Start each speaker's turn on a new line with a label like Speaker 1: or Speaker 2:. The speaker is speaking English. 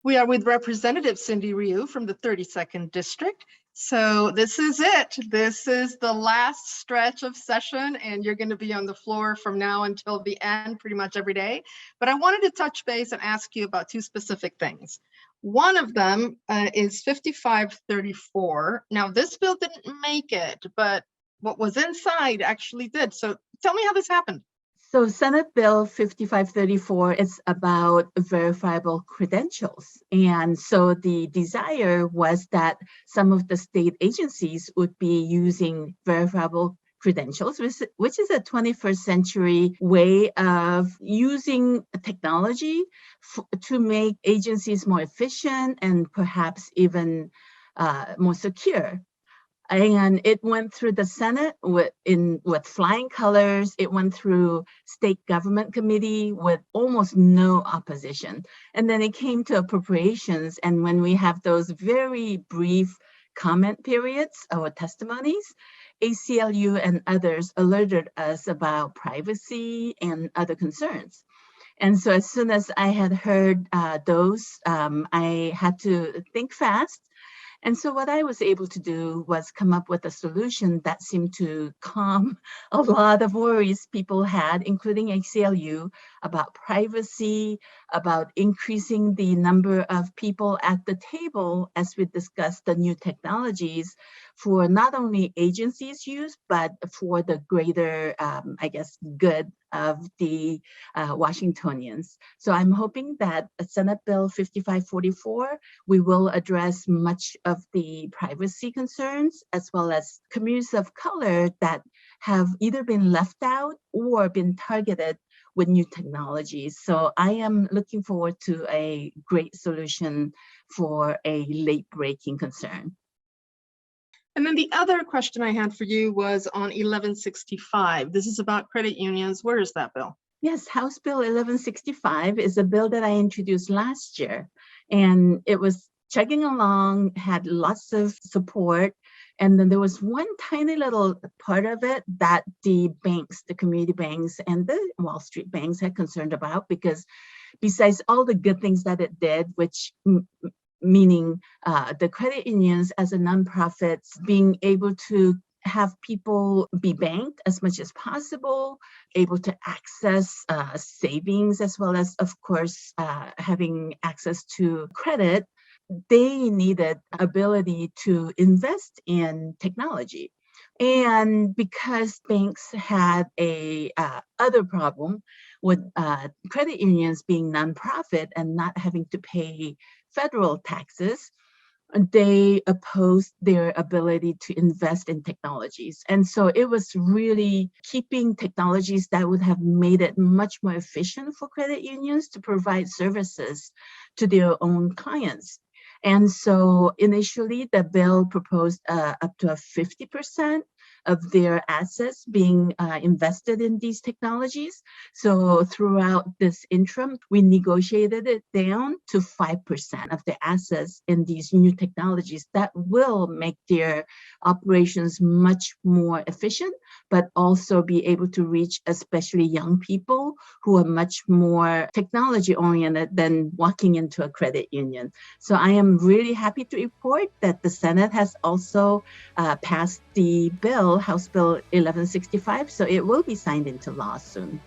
Speaker 1: We are with Representative Cindy Ryu from the 32nd District. So this is it. This is the last stretch of session, and you're going to be on the floor from now until the end pretty much every day. But I wanted to touch base and ask you about two specific things. One of them is 5534. Now, this bill didn't make it, but what was inside actually did. So tell me how this happened.
Speaker 2: So Senate Bill 5534 is about verifiable credentials. And so the desire was that some of the state agencies would be using verifiable credentials, which is a 21st century way of using technology to make agencies more efficient and perhaps even more secure. And it went through the Senate with flying colors. It went through state government committee with almost no opposition. And then it came to appropriations. And when we have those very brief comment periods or testimonies, ACLU and others alerted us about privacy and other concerns. And so as soon as I had heard those, I had to think fast. And so what I was able to do was come up with a solution that seemed to calm a lot of worries people had, including ACLU, about privacy, about increasing the number of people at the table as we discussed the new technologies for not only agencies' use, but for the greater, good of the Washingtonians. So I'm hoping that Senate Bill 5544, we will address much of the privacy concerns, as well as communities of color that have either been left out or been targeted with new technologies. So I am looking forward to a great solution for a late-breaking concern.
Speaker 1: And then the other question I had for you was on 1165. This is about credit unions. Where is that bill?
Speaker 2: Yes, House Bill 1165 is a bill that I introduced last year, and it was chugging along, had lots of support. And then there was one tiny little part of it that the banks, the community banks and the Wall Street banks had concerned about, because besides all the good things that it did, which meaning the credit unions as a nonprofits being able to have people be banked as much as possible, able to access savings, as well as, of course, having access to credit, they needed ability to invest in technology. And because banks had a other problem with credit unions being nonprofit and not having to pay federal taxes, they opposed their ability to invest in technologies. And so it was really keeping technologies that would have made it much more efficient for credit unions to provide services to their own clients. And so initially the bill proposed up to a 50% of their assets being invested in these technologies. So throughout this interim, we negotiated it down to 5% of the assets in these new technologies that will make their operations much more efficient, but also be able to reach especially young people who are much more technology oriented than walking into a credit union. So I am really happy to report that the Senate has also passed the bill, House Bill 1165, so it will be signed into law soon.